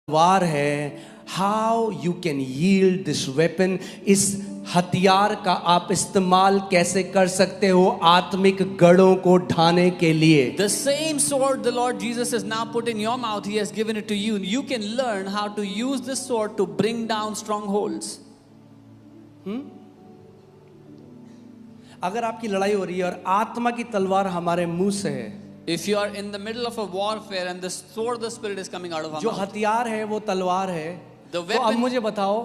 वार है, how you can yield this weapon, इस हथियार का आप इस्तेमाल कैसे कर सकते हो आत्मिक गढ़ों को ढाने के लिए। The same sword the Lord Jesus has now put in your mouth, He has given it to you. You can learn how to use this sword to bring down strongholds. अगर आपकी लड़ाई हो रही है और आत्मा की तलवार हमारे मुंह से है, If you are in the middle of a warfare and the sword of the Spirit is coming out of our जो mouth, हथियार है वो तलवार है, The तो अब weapon- मुझे बताओ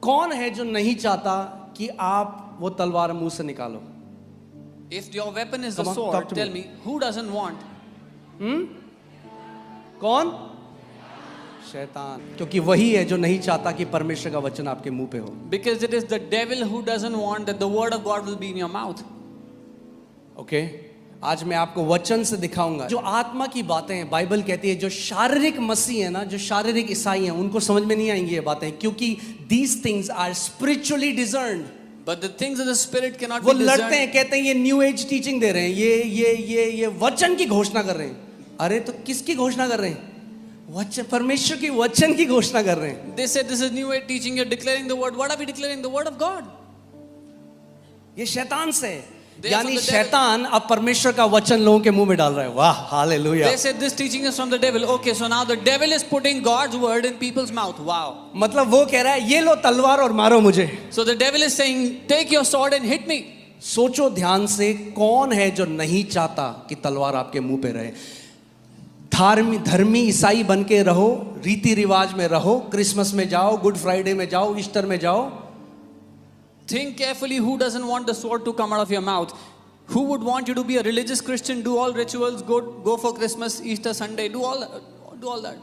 कौन है जो नहीं चाहता कि आप वो तलवार मुंह से निकालो? if your weapon is the Come on, sword, talk to tell me. me, who doesn't want? कौन? शैतान, क्योंकि वही है जो नहीं चाहता कि परमेश्वर का वचन आपके मुंह पे हो। Because it is the devil who doesn't want that the word of God will be in your mouth. Okay आज मैं आपको वचन से दिखाऊंगा जो आत्मा की बातें हैं। बाइबल कहती है जो शारीरिक मसीह है ना, जो शारीरिक ईसाई हैं, उनको समझ में नहीं आएंगी ये बातें, क्योंकि these things are spiritually discerned. But the things of the Spirit cannot वो be लड़ते discerned. हैं, कहते हैं ये न्यू एज टीचिंग दे रहे हैं, ये वचन की घोषणा कर रहे हैं। अरे तो किसकी घोषणा कर रहे हैं? वचन, परमेश्वर की वचन की घोषणा कर रहे हैं। They said this is new age teaching, you're declaring the word. What are we declaring? The word of God. ये शैतान से, They यानी from the शैतान अब परमेश्वर का वचन लोगों के मुंह में डाल रहा है। वाह hallelujah. They said this teaching is from the devil. Okay, so now the devil is putting God's word in people's mouth. Wow. मतलब वो कह रहा है ये लो तलवार और मारो मुझे। So the devil is saying, take your sword and hit me. सोचो ध्यान से, कौन है जो नहीं चाहता कि तलवार आपके मुंह पे रहे? धर्मी ईसाई बन के रहो, रीति रिवाज में रहो, क्रिसमस में जाओ, गुड फ्राइडे में जाओ, ईस्टर में जाओ। Think carefully who doesn't want the sword to come out of your mouth. Who would want you to be a religious Christian, do all rituals, go for Christmas, Easter Sunday, do all that.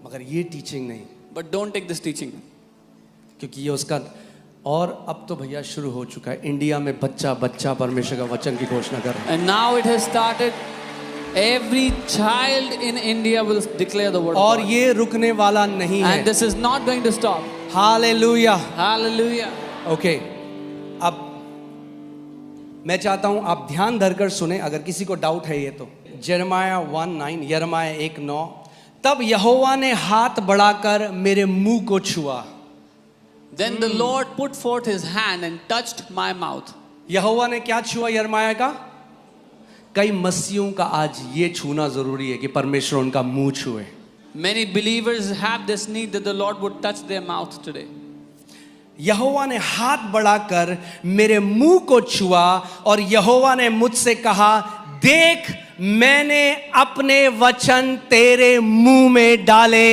मगर ये teaching नहीं, But don't take this teaching. क्योंकि ये उसका, और अब तो भैया शुरू हो चुका है, इंडिया में बच्चा बच्चा परमेश्वर का वचन की घोषणा कर रहा है। And now it has started. Every child in India will declare the word of और God. ये रुकने वाला नहीं है। And this is not going to stop. Hallelujah. Hallelujah. Okay अब मैं चाहता हूं आप ध्यान धरकर सुने, अगर किसी को डाउट है ये तो। यिर्मयाह 1:9, यिर्मयाह 1:9, तब यहोवा ने हाथ बढ़ाकर मेरे मुंह को छुआ। Then the Lord put forth his hand and touched my mouth. यहोवा ने क्या छुआ यिर्मयाह का? कई मसीहों का आज ये छूना जरूरी है कि परमेश्वर उनका मुंह छुए। Many believers have this need that the Lord would touch their mouth today. यहोवा ने हाथ बढ़ाकर मेरे मुंह को छुआ और यहोवा ने मुझसे कहा, देख मैंने अपने वचन तेरे मुंह में डाले